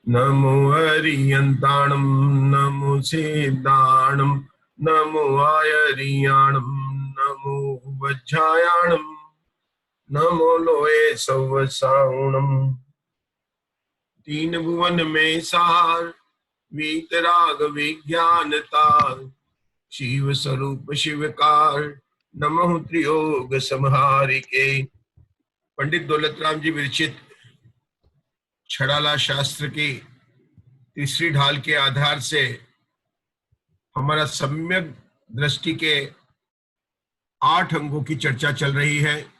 नमो हरियंताणं नमो सिद्धाणं नमो आयरियाणं नमो वज्रायाणं नमो लोये सवसाणं। तीन भुवन में सार वीतराग विज्ञानतार शिव स्वरूप शिवकार नमो त्रियोग संहारिके। पंडित दौलतराम जी विरचित छड़ाला शास्त्र की तीसरी ढाल के आधार से हमारा सम्यक दृष्टि के 8 अंगों की चर्चा चल रही है।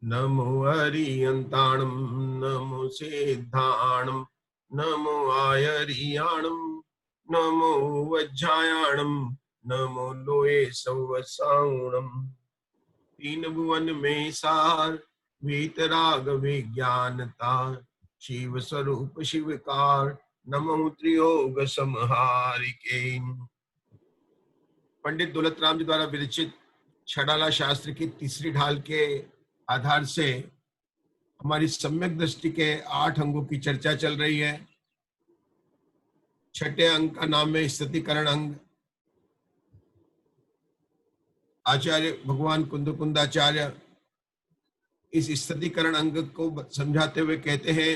नमो हरियंताणं नमो सिद्धाणं नमो आयरियाणं नमो वज्रायाणं नमो लोये सवसाणं। तीन भुवन में सार वीतराग विज्ञानतार शिव स्वरूप शिवकार नमो त्रियोग संहारिके। पंडित दौलतराम जी द्वारा विरचित छड़ाला शास्त्र की तीसरी ढाल के आधार से हमारी सम्यक दृष्टि के 8 अंगों की चर्चा चल रही है। छठे अंग का नाम है स्थितिकरण अंग। आचार्य भगवान कुंदकुंदाचार्य इस स्थितिकरण अंग को समझाते हुए कहते हैं,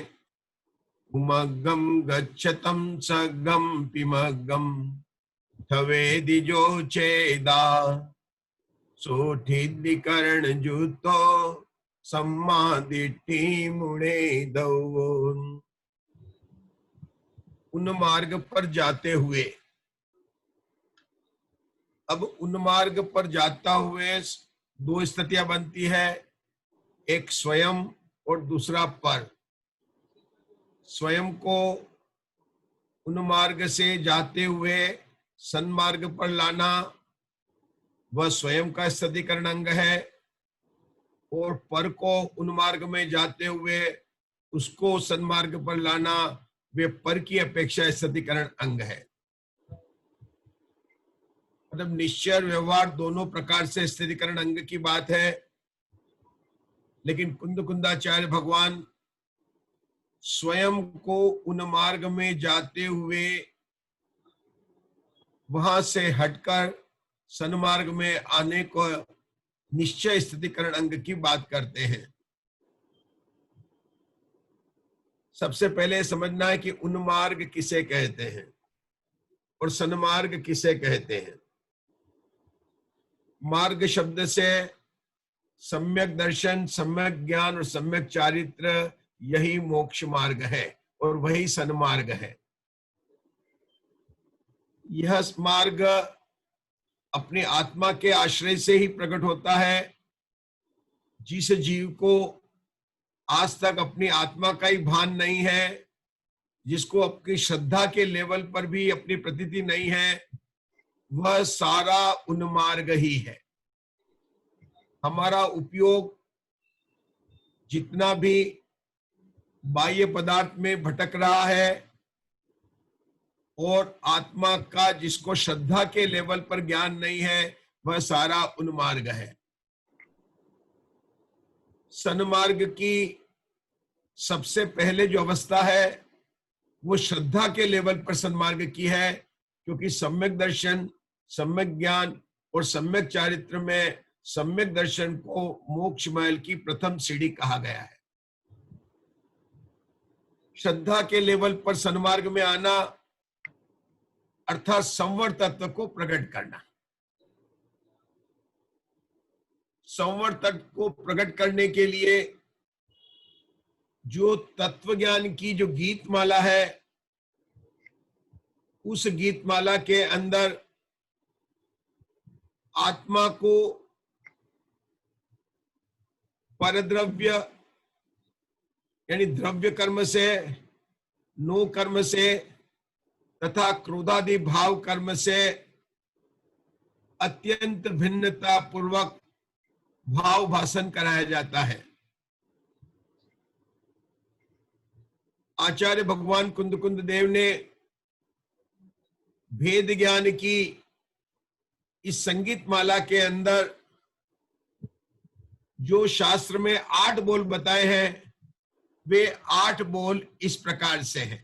उमगम गच्छतम सगम पिमगम थवेदिजो चेदा सोठिदिकरण जुतो सम्मादिठी मुड़े दो। उन मार्ग पर जाते हुए, अब उन मार्ग पर जाता हुए 2 स्थितियां बनती है, एक स्वयं और दूसरा पर। स्वयं को उन मार्ग से जाते हुए सन्मार्ग पर लाना वह स्वयं का स्थितिकरण अंग है, और पर को उन मार्ग में जाते हुए उसको सन्मार्ग पर लाना वे पर की अपेक्षा स्थितिकरण अंग है। मतलब निश्चय और व्यवहार दोनों प्रकार से स्थितिकरण अंग की बात है, लेकिन कुंदकुंदाचार्य भगवान स्वयं को उन मार्ग में जाते हुए वहां से हटकर सन्मार्ग में आने को निश्चय स्थितिकरण अंग की बात करते हैं। सबसे पहले समझना है कि उन्मार्ग किसे कहते हैं और सन्मार्ग किसे कहते हैं। मार्ग शब्द से सम्यक दर्शन, सम्यक ज्ञान और सम्यक चारित्र, यही मोक्ष मार्ग है और वही सन्मार्ग है। यह मार्ग अपनी आत्मा के आश्रय से ही प्रकट होता है। जिस जीव को आज तक अपनी आत्मा का ही भान नहीं है, जिसको अपनी श्रद्धा के लेवल पर भी अपनी प्रतीति नहीं है, वह सारा उन्मार्ग ही है। हमारा उपयोग जितना भी बाह्य पदार्थ में भटक रहा है और आत्मा का जिसको श्रद्धा के लेवल पर ज्ञान नहीं है, वह सारा उन्मार्ग है। सन्मार्ग की सबसे पहले जो अवस्था है वो श्रद्धा के लेवल पर सन्मार्ग की है, क्योंकि सम्यक दर्शन, सम्यक ज्ञान और सम्यक चारित्र में सम्यक दर्शन को मोक्ष महल की प्रथम सीढ़ी कहा गया है। श्रद्धा के लेवल पर सन्मार्ग में आना अर्थात संवर तत्व को प्रकट करना। संवर तत्व को प्रकट करने के लिए जो तत्व ज्ञान की जो गीतमाला है, उस गीतमाला के अंदर आत्मा को परद्रव्य यानी द्रव्य कर्म से, नो कर्म से तथा क्रोधादि भाव कर्म से अत्यंत भिन्नता पूर्वक भाव भाषण कराया जाता है। आचार्य भगवान कुंद देव ने भेद ज्ञान की इस संगीत माला के अंदर जो शास्त्र में 8 बोल बताए हैं, वे 8 बोल इस प्रकार से हैं।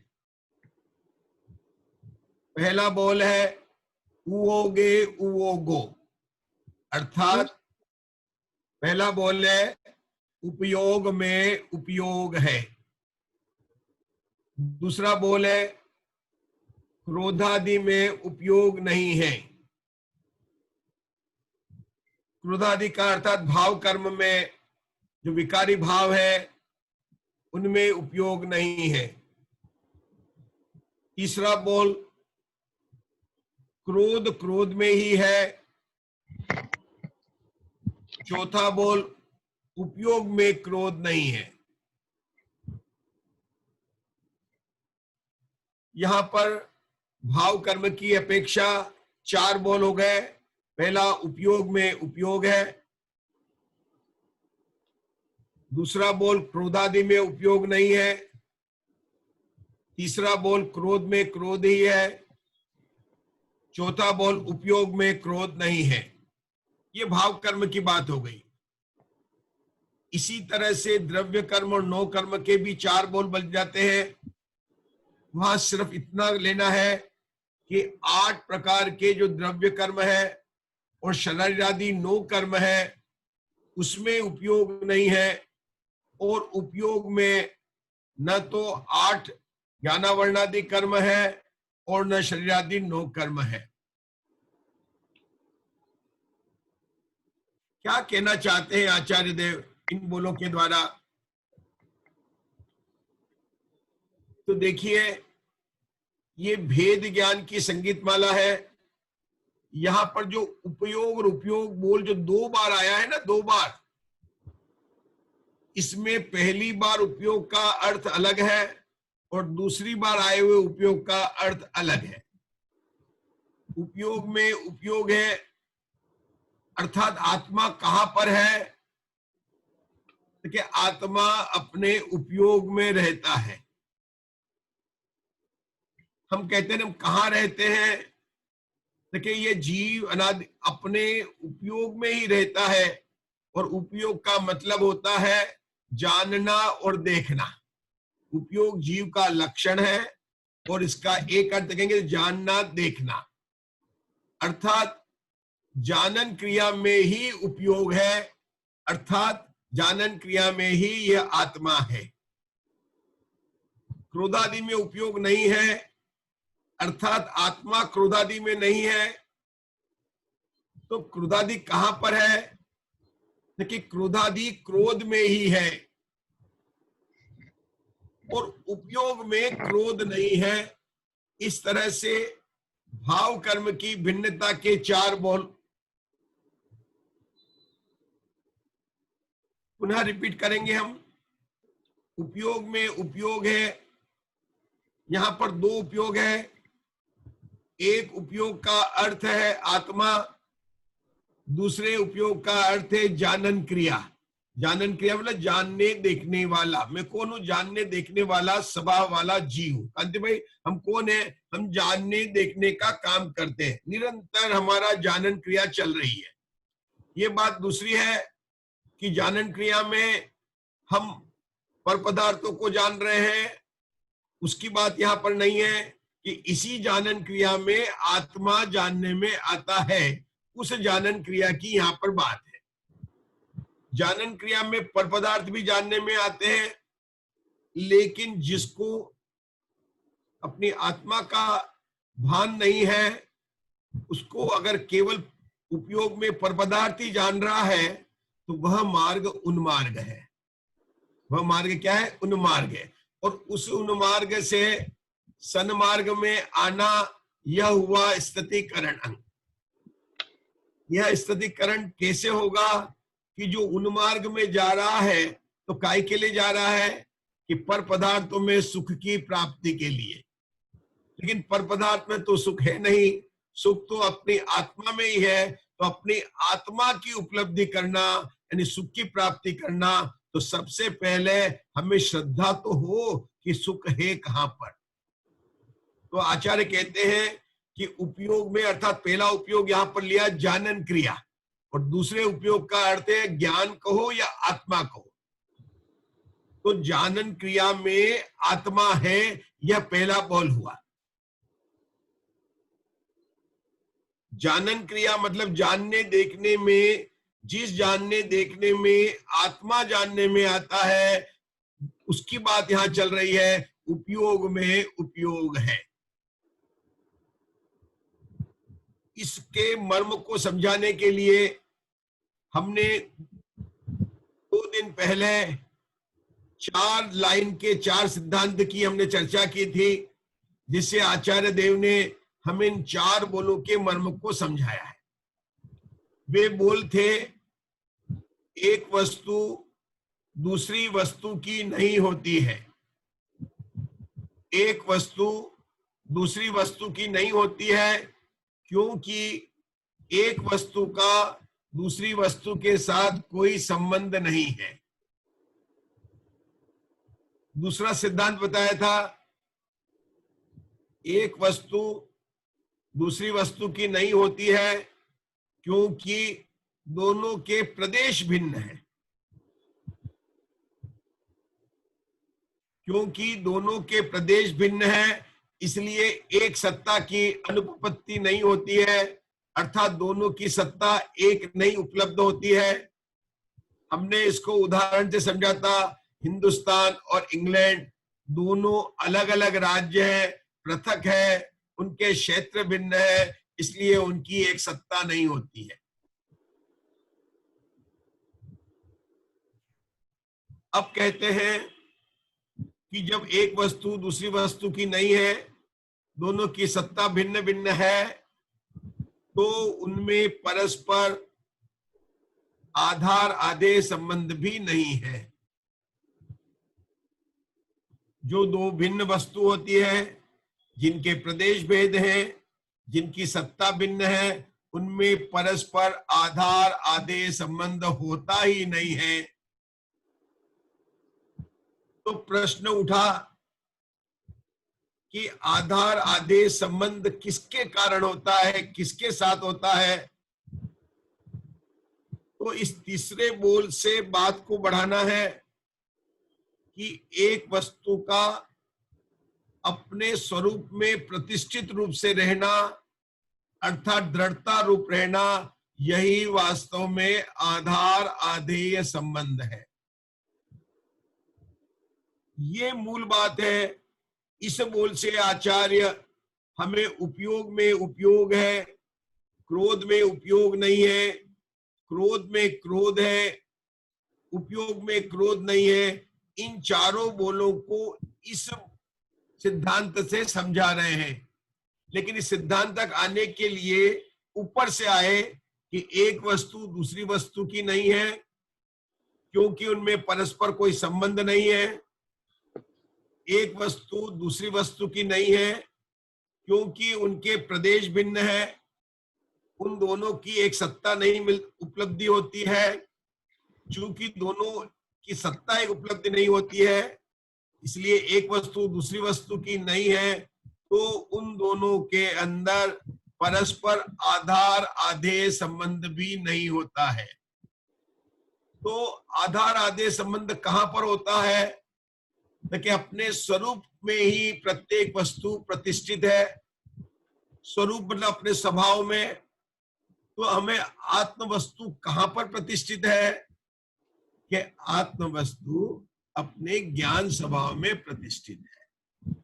पहला बोल है उओगे उओगो, अर्थात पहला बोल है उपयोग में उपयोग है। दूसरा बोल है क्रोधादि में उपयोग नहीं है। क्रोधादि का अर्थात भाव कर्म में जो विकारी भाव है उनमें उपयोग नहीं है। तीसरा बोल क्रोध क्रोध में ही है। चौथा बोल उपयोग में क्रोध नहीं है। यहां पर भाव कर्म की अपेक्षा 4 बोल हो गए। पहला उपयोग में उपयोग है। दूसरा बोल क्रोधादि में उपयोग नहीं है। तीसरा बोल क्रोध में क्रोध ही है। चौथा बोल उपयोग में क्रोध नहीं है। ये भाव कर्म की बात हो गई। इसी तरह से द्रव्य कर्म और नो कर्म के भी 4 बोल बन जाते हैं। वहां सिर्फ इतना लेना है कि 8 प्रकार के जो द्रव्य कर्म है और शरीर आदि नो कर्म है उसमें उपयोग नहीं है, और उपयोग में न तो 8 ज्ञानावर्णादि कर्म है और न शरीरादि नो कर्म है। क्या कहना चाहते हैं आचार्य देव इन बोलों के द्वारा? तो देखिए, ये भेद ज्ञान की संगीत माला है। यहां पर जो उपयोग और उपयोग बोल जो 2 बार आया है ना, 2 बार, इसमें पहली बार उपयोग का अर्थ अलग है और दूसरी बार आए हुए उपयोग का अर्थ अलग है। उपयोग में उपयोग है अर्थात आत्मा कहां पर है? देखिए, आत्मा अपने उपयोग में रहता है। हम कहते हैं हम कहां रहते हैं? देखिए, ये जीव अनादि अपने उपयोग में ही रहता है, और उपयोग का मतलब होता है जानना और देखना। उपयोग जीव का लक्षण है और इसका एक अर्थ कहेंगे जानना देखना, अर्थात जानन क्रिया में ही उपयोग है, अर्थात जानन क्रिया में ही यह आत्मा है। क्रोधादि में उपयोग नहीं है, अर्थात आत्मा क्रोधादि में नहीं है। तो क्रोधादि कहां पर है? देखिए, क्रोधादि क्रोध में ही है और उपयोग में क्रोध नहीं है। इस तरह से भाव कर्म की भिन्नता के 4 बोल पुनः रिपीट करेंगे हम। उपयोग में उपयोग है, यहां पर 2 उपयोग है। एक उपयोग का अर्थ है आत्मा, दूसरे उपयोग का अर्थ है जानन क्रिया। जानन क्रिया मतलब जानने देखने वाला। मैं कौन हूं? जानने देखने वाला, स्वभाव वाला जीव। कांति भाई, हम कौन है? हम जानने देखने का काम करते हैं, निरंतर हमारा जानन क्रिया चल रही है। ये बात दूसरी है कि जानन क्रिया में हम पर पदार्थों को जान रहे हैं, उसकी बात यहां पर नहीं है कि इसी जानन क्रिया में आत्मा जानने में आता है, उस जानन क्रिया की यहां पर बात है। जानन क्रिया में पर पदार्थ भी जानने में आते हैं, लेकिन जिसको अपनी आत्मा का भान नहीं है, उसको अगर केवल उपयोग में पर पदार्थ ही जान रहा है तो वह मार्ग उन्मार्ग है। वह मार्ग क्या है? उन्मार्ग है। और उस उन्मार्ग से सन्मार्ग में आना, यह हुआ स्थितिकरण अंग। यह स्थितिकरण कैसे होगा कि जो उन्मार्ग में जा रहा है तो काय के लिए जा रहा है? कि पर पदार्थों में सुख की प्राप्ति के लिए। लेकिन पर पदार्थ में तो सुख है नहीं, सुख तो अपनी आत्मा में ही है। तो अपनी आत्मा की उपलब्धि करना यानी सुख की प्राप्ति करना, तो सबसे पहले हमें श्रद्धा तो हो कि सुख है कहां पर। तो आचार्य कहते हैं कि उपयोग में, अर्थात पहला उपयोग यहां पर लिया जानन क्रिया, और दूसरे उपयोग का अर्थ है ज्ञान कहो या आत्मा कहो। तो जानन क्रिया में आत्मा है, यह पहला बोल हुआ। जानन क्रिया मतलब जानने देखने में, जिस जानने देखने में आत्मा जानने में आता है, उसकी बात यहां चल रही है। उपयोग में उपयोग है। इसके मर्म को समझाने के लिए हमने 2 दिन पहले 4 लाइन के 4 सिद्धांत की हमने चर्चा की थी, जिससे आचार्य देव ने हमें इन 4 बोलों के मर्म को समझाया है। वे बोल थे, एक वस्तु दूसरी वस्तु की नहीं होती है। एक वस्तु दूसरी वस्तु की नहीं होती है क्योंकि एक वस्तु का दूसरी वस्तु के साथ कोई संबंध नहीं है। दूसरा सिद्धांत बताया था, एक वस्तु दूसरी वस्तु की नहीं होती है क्योंकि दोनों के प्रदेश भिन्न है। क्योंकि दोनों के प्रदेश भिन्न है, इसलिए एक सत्ता की अनुपपत्ति नहीं होती है, अर्थात दोनों की सत्ता एक नहीं उपलब्ध होती है। हमने इसको उदाहरण से समझा था, हिंदुस्तान और इंग्लैंड दोनों अलग अलग राज्य हैं, पृथक है, उनके क्षेत्र भिन्न है, इसलिए उनकी एक सत्ता नहीं होती है। अब कहते हैं कि जब एक वस्तु दूसरी वस्तु की नहीं है, दोनों की सत्ता भिन्न भिन्न है, तो उनमें परस्पर आधार आदेश संबंध भी नहीं है। जो दो भिन्न वस्तु होती है, जिनके प्रदेश भेद हैं, जिनकी सत्ता भिन्न है, उनमें परस्पर आधार आदेश संबंध होता ही नहीं है। तो प्रश्न उठा कि आधार आदेश संबंध किसके कारण होता है, किसके साथ होता है? तो इस तीसरे बोल से बात को बढ़ाना है कि एक वस्तु का अपने स्वरूप में प्रतिष्ठित रूप से रहना, अर्थात दृढ़ता रूप रहना, यही वास्तव में आधार आधेय संबंध है। ये मूल बात है। इस बोल से आचार्य हमें उपयोग में उपयोग है, क्रोध में उपयोग नहीं है, क्रोध में क्रोध है, उपयोग में क्रोध नहीं है, इन चारों बोलों को इस सिद्धांत से समझा रहे हैं। लेकिन इस सिद्धांत तक आने के लिए ऊपर से आए कि एक वस्तु दूसरी वस्तु की नहीं है क्योंकि उनमें परस्पर कोई संबंध नहीं है। एक वस्तु दूसरी वस्तु की नहीं है क्योंकि उनके प्रदेश भिन्न है, उन दोनों की एक सत्ता नहीं उपलब्धि होती है। चूंकि दोनों की सत्ता एक उपलब्धि नहीं होती है, इसलिए एक वस्तु दूसरी वस्तु की नहीं है, तो उन दोनों के अंदर परस्पर आधार आदेश संबंध भी नहीं होता है। तो आधार आदेश संबंध कहां पर होता है? देखिए, अपने स्वरूप में ही प्रत्येक वस्तु प्रतिष्ठित है। स्वरूप मतलब अपने स्वभाव में। तो हमें आत्म वस्तु कहां पर प्रतिष्ठित है? कि आत्म वस्तु अपने ज्ञान स्वभाव में प्रतिष्ठित है।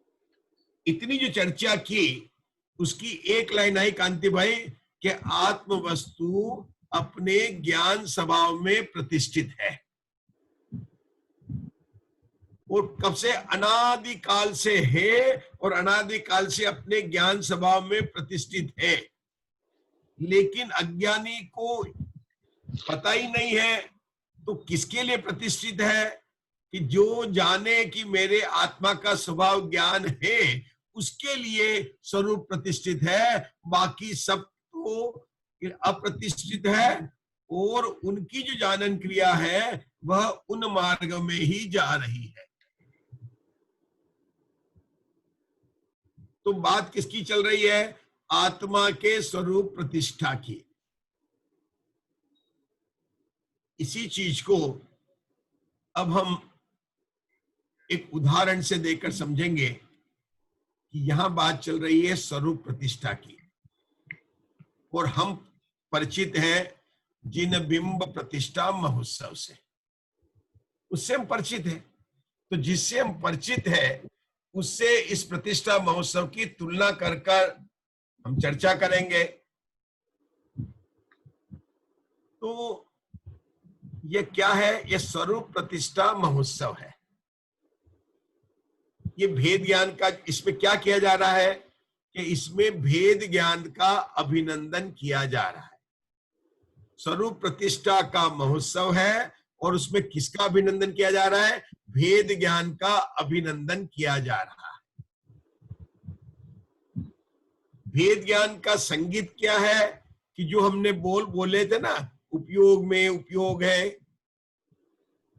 इतनी जो चर्चा की उसकी एक लाइन आई कांति भाई कि आत्म वस्तु अपने ज्ञान स्वभाव में प्रतिष्ठित है। और कब से, अनादि काल से है और अनादि काल से अपने ज्ञान स्वभाव में प्रतिष्ठित है। लेकिन अज्ञानी को पता ही नहीं है, तो किसके लिए प्रतिष्ठित है? कि जो जाने कि मेरे आत्मा का स्वभाव ज्ञान है, उसके लिए स्वरूप प्रतिष्ठित है। बाकी सब तो अप्रतिष्ठित है, और उनकी जो जानन क्रिया है वह उन मार्ग में ही जा रही है। तो बात किसकी चल रही है? आत्मा के स्वरूप प्रतिष्ठा की। इसी चीज को अब हम एक उदाहरण से देकर समझेंगे कि यहां बात चल रही है स्वरूप प्रतिष्ठा की, और हम परिचित हैं जिन बिंब प्रतिष्ठा महोत्सव से, उससे हम परिचित हैं। तो जिससे हम परिचित हैं उससे इस प्रतिष्ठा महोत्सव की तुलना कर हम चर्चा करेंगे। तो ये क्या है? ये स्वरूप प्रतिष्ठा महोत्सव है। ये भेद ज्ञान का, इसमें क्या किया जा रहा है कि इसमें भेद ज्ञान का अभिनंदन किया जा रहा है। स्वरूप प्रतिष्ठा का महोत्सव है, और उसमें किसका अभिनंदन किया जा रहा है? भेद ज्ञान का अभिनंदन किया जा रहा है। भेद ज्ञान का संगीत क्या है? कि जो हमने बोले थे ना, उपयोग में उपयोग है,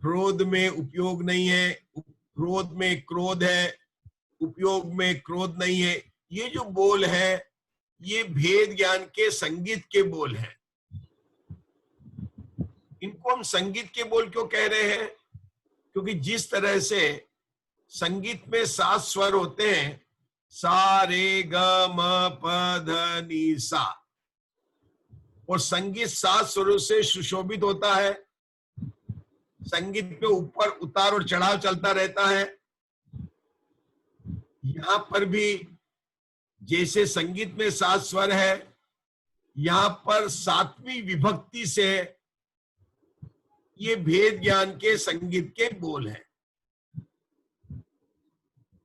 क्रोध में उपयोग नहीं है, क्रोध में क्रोध है, उपयोग में क्रोध नहीं है। ये जो बोल है ये भेद ज्ञान के संगीत के बोल हैं। इनको हम संगीत के बोल क्यों कह रहे हैं? क्योंकि जिस तरह से संगीत में 7 स्वर होते हैं, सा रे ग म प ध नि सा, और संगीत 7 स्वरों से सुशोभित होता है। संगीत में ऊपर उतार और चढ़ाव चलता रहता है। यहां पर भी जैसे संगीत में 7 स्वर है, यहां पर 7वीं विभक्ति से ये भेद ज्ञान के संगीत के बोल हैं।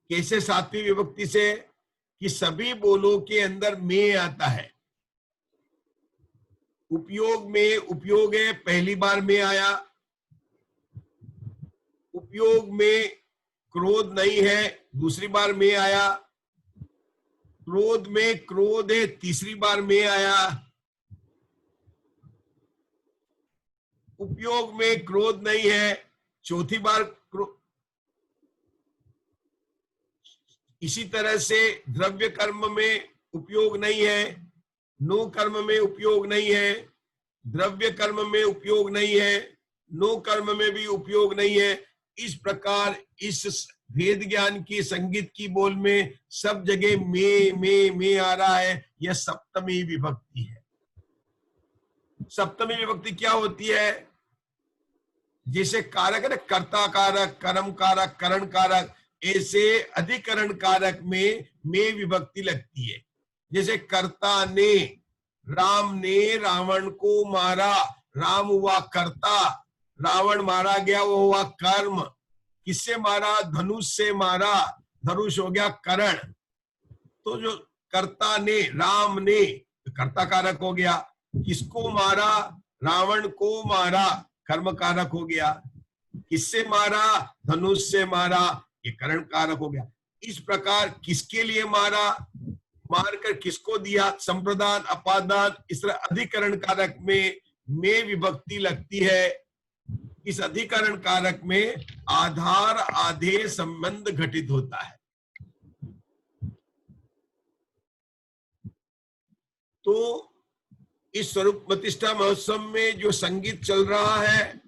कैसे 7वीं विभक्ति से? कि सभी बोलों के अंदर में आता है। उपयोग में उपयोग है, पहली बार में आया। उपयोग में क्रोध नहीं है, दूसरी बार में आया। क्रोध में क्रोध है, तीसरी बार में आया। उपयोग में क्रोध नहीं है, चौथी बार इसी तरह से द्रव्य कर्म में उपयोग नहीं है, नो कर्म में उपयोग नहीं है, द्रव्य कर्म में उपयोग नहीं है, नो कर्म में भी उपयोग नहीं है। इस प्रकार इस भेद ज्ञान की संगीत की बोल में सब जगह में आ रहा है। यह सप्तमी विभक्ति है। सप्तमी विभक्ति क्या होती है? जैसे कारक है ना, कर्ता कारक, कर्म कारक, करण कारक, ऐसे अधिकरण कारक में विभक्ति लगती है। जैसे कर्ता ने, राम ने रावण को मारा, राम हुआ कर्ता, रावण मारा गया वो हुआ कर्म। किससे मारा? धनुष से मारा, धनुष हो गया करण। तो जो कर्ता ने, राम ने, कर्ता कारक हो गया। किसको मारा? रावण को मारा, कर्म कारक हो गया। किससे मारा? धनुष से मारा, ये करण कारक हो गया। इस प्रकार किसके लिए मारा, मारकर किसको दिया, संप्रदान, अपादान, इस तरह अधिकरण कारक में विभक्ति लगती है। इस अधिकरण कारक में आधार आधेय संबंध घटित होता है। तो इस स्वरूप प्रतिष्ठा महोत्सव में जो संगीत चल रहा है,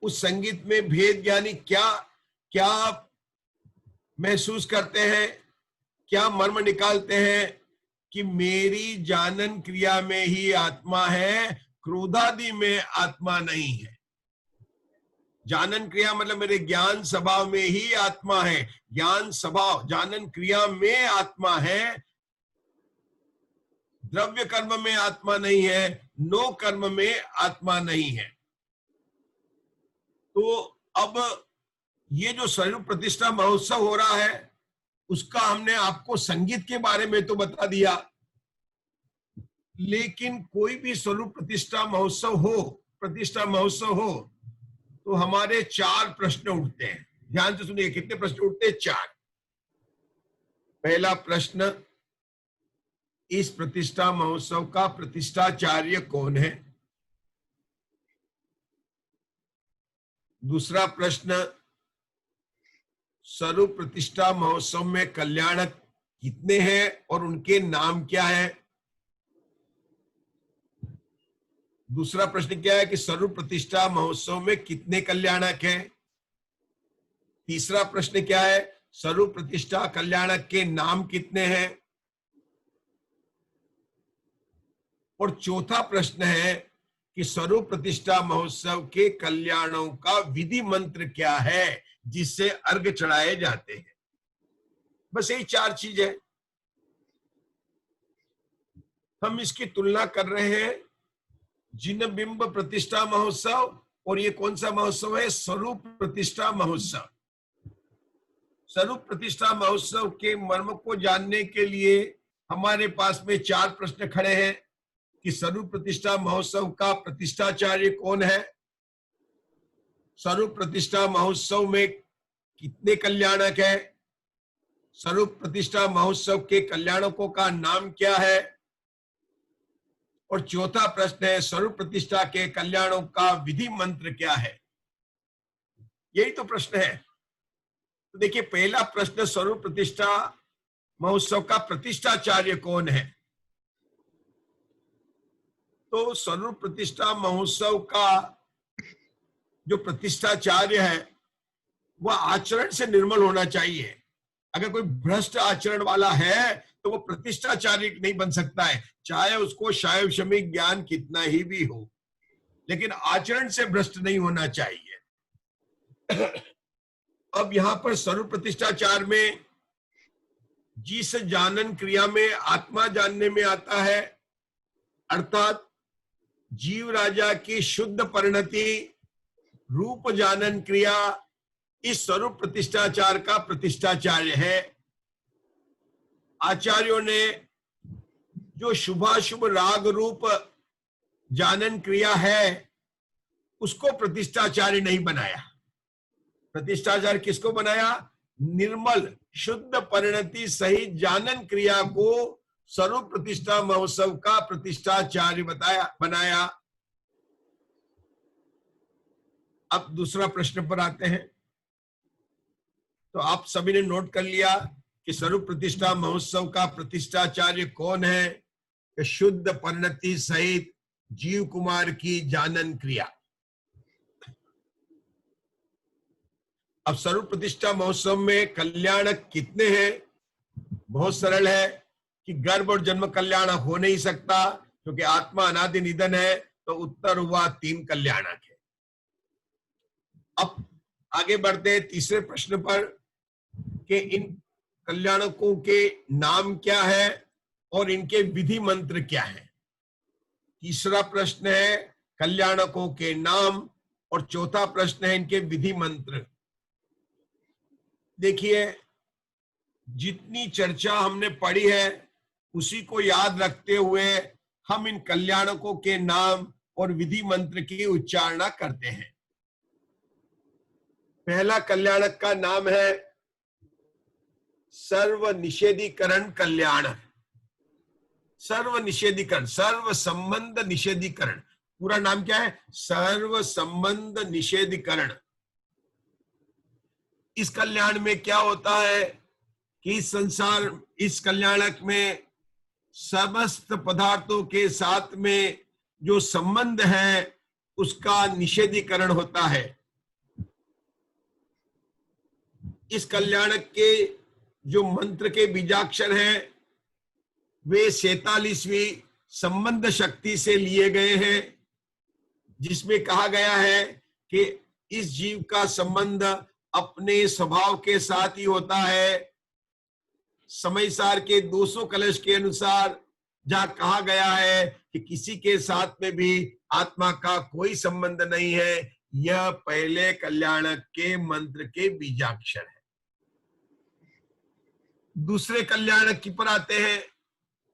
उस संगीत में भेद ज्ञानी क्या क्या महसूस करते हैं, क्या मर्म निकालते हैं? कि मेरी जानन क्रिया में ही आत्मा है, क्रोधादि में आत्मा नहीं है। जानन क्रिया मतलब मेरे ज्ञान स्वभाव में ही आत्मा है। ज्ञान स्वभाव, जानन क्रिया में आत्मा है, द्रव्य कर्म में आत्मा नहीं है, नो कर्म में आत्मा नहीं है। तो अब ये जो स्वरूप प्रतिष्ठा महोत्सव हो रहा है उसका हमने आपको संगीत के बारे में तो बता दिया, लेकिन कोई भी स्वरूप प्रतिष्ठा महोत्सव हो तो हमारे 4 प्रश्न उठते हैं। ध्यान से सुनिए, कितने प्रश्न उठते हैं? 4। पहला प्रश्न, इस प्रतिष्ठा महोत्सव का प्रतिष्ठाचार्य कौन है? दूसरा प्रश्न, स्वरूप प्रतिष्ठा महोत्सव में कल्याणक कितने हैं और उनके नाम क्या है? दूसरा प्रश्न क्या है कि स्वरूप प्रतिष्ठा महोत्सव में कितने कल्याणक हैं? तीसरा प्रश्न क्या है, स्वरूप प्रतिष्ठा कल्याणक के नाम कितने हैं? और चौथा प्रश्न है कि स्वरूप प्रतिष्ठा महोत्सव के कल्याणों का विधि मंत्र क्या है जिससे अर्घ चढ़ाए जाते हैं। बस यही 4 चीज है। हम इसकी तुलना कर रहे हैं जिन बिंब प्रतिष्ठा महोत्सव, और ये कौन सा महोत्सव है? स्वरूप प्रतिष्ठा महोत्सव। स्वरूप प्रतिष्ठा महोत्सव के मर्म को जानने के लिए हमारे पास में 4 प्रश्न खड़े हैं कि स्वरूप प्रतिष्ठा महोत्सव का प्रतिष्ठाचार्य कौन है, स्वरूप प्रतिष्ठा महोत्सव में कितने कल्याणक है, स्वरूप प्रतिष्ठा महोत्सव के कल्याणकों का नाम क्या है, और चौथा प्रश्न है स्वरूप प्रतिष्ठा के कल्याणों का विधि मंत्र क्या है। यही तो प्रश्न है। तो देखिए, पहला प्रश्न, स्वरूप प्रतिष्ठा महोत्सव का प्रतिष्ठाचार्य कौन है? तो स्वरूप प्रतिष्ठा महोत्सव का जो प्रतिष्ठाचार्य है वह आचरण से निर्मल होना चाहिए। अगर कोई भ्रष्ट आचरण वाला है तो वो प्रतिष्ठाचार्य नहीं बन सकता है, चाहे उसको शैव शमिक ज्ञान कितना ही भी हो, लेकिन आचरण से भ्रष्ट नहीं होना चाहिए। अब यहां पर स्वरूप प्रतिष्ठाचार में जिस जानन क्रिया में आत्मा जानने में आता है, अर्थात जीव राजा की शुद्ध परिणति रूप जानन क्रिया, इस स्वरूप प्रतिष्ठाचार का प्रतिष्ठाचार्य है। आचार्यों ने जो शुभाशुभ राग रूप जानन क्रिया है उसको प्रतिष्ठाचार्य नहीं बनाया। प्रतिष्ठाचार्य किसको बनाया? निर्मल शुद्ध परिणति सहित जानन क्रिया को स्वरूप प्रतिष्ठा महोत्सव का प्रतिष्ठाचार्य बनाया। अब दूसरा प्रश्न पर आते हैं। तो आप सभी ने नोट कर लिया कि स्वरूप प्रतिष्ठा महोत्सव का प्रतिष्ठाचार्य कौन है? कि शुद्ध परिणति सहित जीव कुमार की जानन क्रिया। अब स्वरूप प्रतिष्ठा महोत्सव में कल्याणक कितने हैं? बहुत सरल है कि गर्भ और जन्म कल्याण हो नहीं सकता क्योंकि आत्मा अनादि निधन है, तो उत्तर हुआ 3 कल्याणक है। अब आगे बढ़ते हैं तीसरे प्रश्न पर कि इन कल्याणकों के नाम क्या है और इनके विधि मंत्र क्या है। तीसरा प्रश्न है कल्याणकों के नाम और चौथा प्रश्न है इनके विधि मंत्र। देखिए, जितनी चर्चा हमने पढ़ी है उसी को याद रखते हुए हम इन कल्याणकों के नाम और विधि मंत्र की उच्चारणा करते हैं। पहला कल्याणक का नाम है सर्व निषेधीकरण कल्याण। सर्व निषेधीकरण, सर्व संबंध निषेधीकरण, पूरा नाम क्या है? सर्व संबंध निषेधीकरण। इस कल्याण में क्या होता है कि इस संसार, इस कल्याणक में समस्त पदार्थों के साथ में जो संबंध है उसका निषेधीकरण होता है। इस कल्याणक के जो मंत्र के बीजाक्षर हैं वे 47वीं संबंध शक्ति से लिए गए हैं, जिसमें कहा गया है कि इस जीव का संबंध अपने स्वभाव के साथ ही होता है। समयसार के 200 कलश के अनुसार जहां कहा गया है कि किसी के साथ में भी आत्मा का कोई संबंध नहीं है, यह पहले कल्याणक के मंत्र के बीजाक्षर है। दूसरे कल्याणक की पर आते हैं।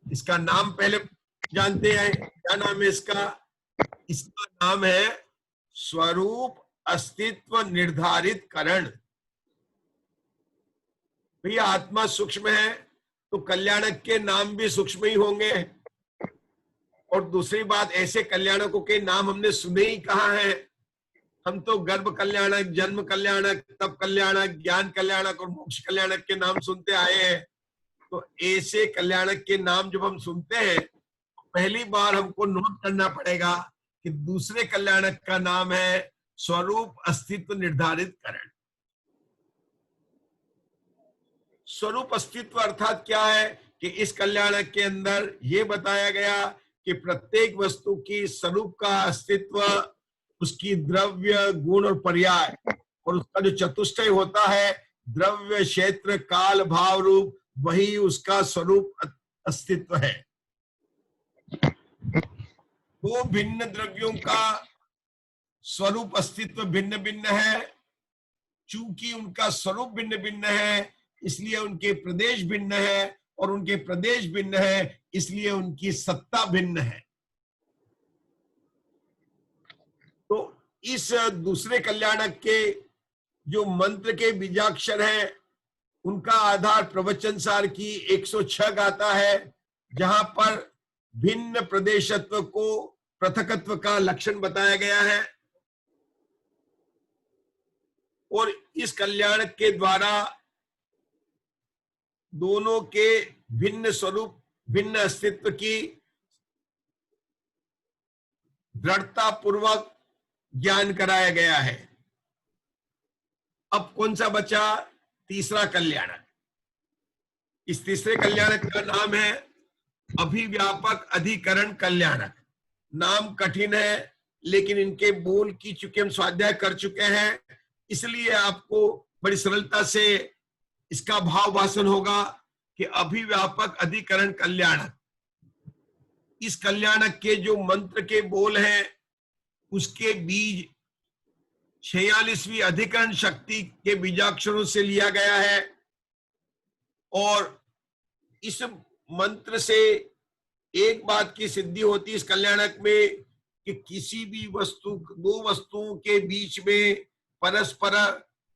इसका नाम पहले जानते हैं, क्या नाम है इसका? इसका नाम है स्वरूप अस्तित्व निर्धारित करण। भैया आत्मा सूक्ष्म है तो कल्याणक के नाम भी सूक्ष्म ही होंगे। और दूसरी बात, ऐसे कल्याणकों के नाम हमने सुने ही कहाँ हैं? हम तो गर्भ कल्याणक, जन्म कल्याणक, तप कल्याणक, ज्ञान कल्याणक और मोक्ष कल्याणक के नाम सुनते आए हैं। तो ऐसे कल्याणक के नाम जब हम सुनते हैं तो पहली बार हमको नोट करना पड़ेगा कि दूसरे कल्याणक का नाम है स्वरूप अस्तित्व निर्धारित करण। स्वरूप अस्तित्व अर्थात क्या है कि इस कल्याणक के अंदर ये बताया गया कि प्रत्येक वस्तु की स्वरूप का अस्तित्व, उसकी द्रव्य, गुण और पर्याय, और उसका जो चतुष्टय होता है, द्रव्य, क्षेत्र, काल, भाव, रूप, वही उसका स्वरूप अस्तित्व है। दो भिन्न द्रव्यों का स्वरूप अस्तित्व भिन्न भिन्न है। चूंकि उनका स्वरूप भिन्न भिन्न है इसलिए उनके प्रदेश भिन्न है, और उनके प्रदेश भिन्न है इसलिए उनकी सत्ता भिन्न है। तो इस दूसरे कल्याणक के जो मंत्र के बीजाक्षर हैं उनका आधार प्रवचन सार की 106 गाथा है, जहां पर भिन्न प्रदेशत्व को पृथकत्व का लक्षण बताया गया है। और इस कल्याणक के द्वारा दोनों के भिन्न स्वरूप, भिन्न अस्तित्व की दृढ़ता पूर्वक ज्ञान कराया गया है। अब कौन सा बचा? तीसरा कल्याणक। इस तीसरे कल्याणक का नाम है अभिव्यापक अधिकरण कल्याणक। नाम कठिन है लेकिन इनके बोल की चुके हम स्वाध्याय कर चुके हैं, इसलिए आपको बड़ी सरलता से इसका भाव भाषण होगा कि अभिव्यापक अधिकरण कल्याणक। इस कल्याणक के जो मंत्र के बोल हैं उसके बीज 46वीं अधिकरण शक्ति के बीजाक्षरों से लिया गया है। और इस मंत्र से एक बात की सिद्धि होती है इस कल्याणक में कि किसी भी वस्तु, दो वस्तुओं के बीच में परस्पर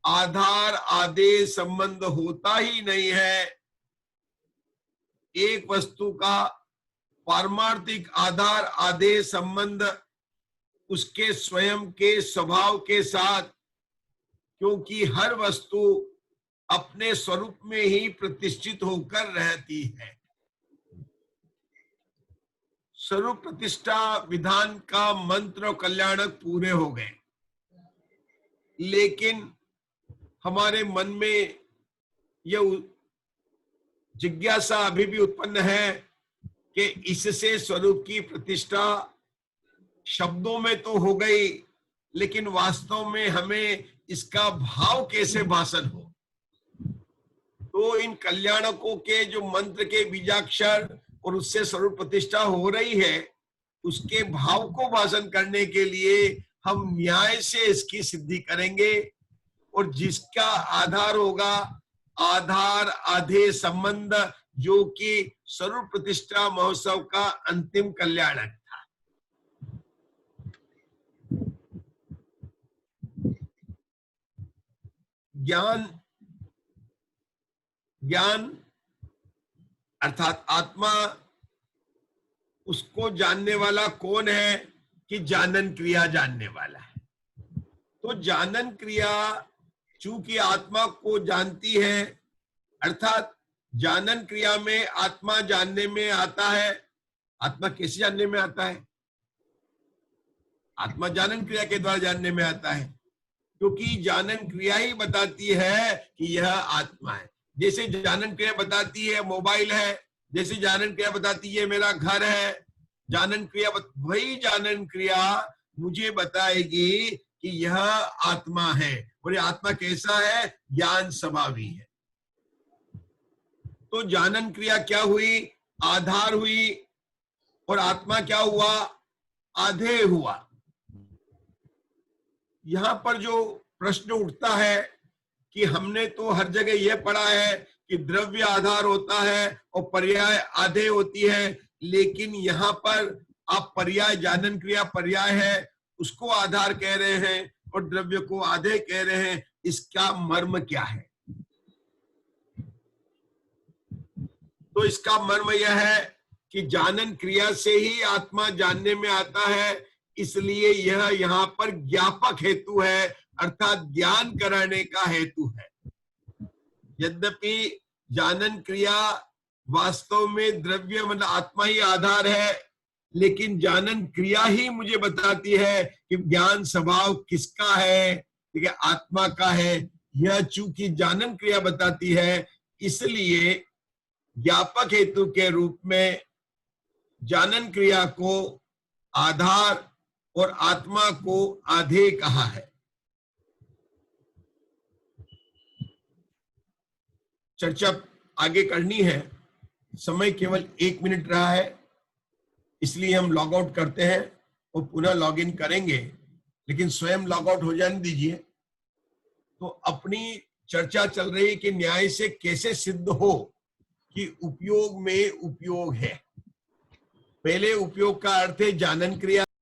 आधार आदेश संबंध होता ही नहीं है। एक वस्तु का पारमार्थिक आधार आदेश संबंध उसके स्वयं के स्वभाव के साथ, क्योंकि हर वस्तु अपने स्वरूप में ही प्रतिष्ठित होकर रहती है। स्वरूप प्रतिष्ठा विधान का मंत्र और कल्याणक पूरे हो गए, लेकिन हमारे मन में यह जिज्ञासा अभी भी उत्पन्न है कि इससे स्वरूप की प्रतिष्ठा शब्दों में तो हो गई, लेकिन वास्तव में हमें इसका भाव कैसे भाषण हो। तो इन कल्याणकों के जो मंत्र के बीजाक्षर और उससे स्वरूप प्रतिष्ठा हो रही है, उसके भाव को भाषण करने के लिए हम न्याय से इसकी सिद्धि करेंगे। और जिसका आधार होगा आधार आधे संबंध, जो कि स्वरूप प्रतिष्ठा महोत्सव का अंतिम कल्याणक था। ज्ञान अर्थात आत्मा, उसको जानने वाला कौन है कि जानन क्रिया जानने वाला है। तो जानन क्रिया चूंकि आत्मा को जानती है, अर्थात जानन क्रिया में आत्मा जानने में आता है। आत्मा कैसे जानने में आता है? आत्मा जानन क्रिया के द्वारा जानने में आता है, क्योंकि जानन क्रिया ही बताती है कि यह आत्मा है। जैसे जानन क्रिया बताती है मोबाइल है, जैसे जानन क्रिया बताती है मेरा घर है, जानन क्रिया वही जानन क्रिया मुझे बताएगी कि यह आत्मा है। और यह आत्मा कैसा है? ज्ञान स्वभावी है। तो जानन क्रिया क्या हुई? आधार हुई। और आत्मा क्या हुआ? आधेय हुआ। यहाँ पर जो प्रश्न उठता है कि हमने तो हर जगह यह पढ़ा है कि द्रव्य आधार होता है और पर्याय आधे होती है, लेकिन यहाँ पर आप पर्याय जानन क्रिया पर्याय है उसको आधार कह रहे हैं और द्रव्य को आधे कह रहे हैं, इसका मर्म क्या है? तो इसका मर्म यह है कि जानन क्रिया से ही आत्मा जानने में आता है, इसलिए यह यहाँ पर ज्ञापक हेतु है, अर्थात ज्ञान कराने का हेतु है। यद्यपि जानन क्रिया वास्तव में द्रव्य मतलब आत्मा ही आधार है, लेकिन जानन क्रिया ही मुझे बताती है कि ज्ञान स्वभाव किसका है, ठीक है, आत्मा का है। यह चूंकि जानन क्रिया बताती है, इसलिए ज्ञापक हेतु के रूप में जानन क्रिया को आधार और आत्मा को आधे कहा है। चर्चा आगे करनी है, समय केवल 1 मिनट रहा है, इसलिए हम लॉग आउट करते हैं और पुनः लॉग इन करेंगे, लेकिन स्वयं लॉग आउट हो जाने दीजिए। तो अपनी चर्चा चल रही कि न्याय से कैसे सिद्ध हो कि उपयोग में उपयोग है। पहले उपयोग का अर्थ है जानन क्रिया।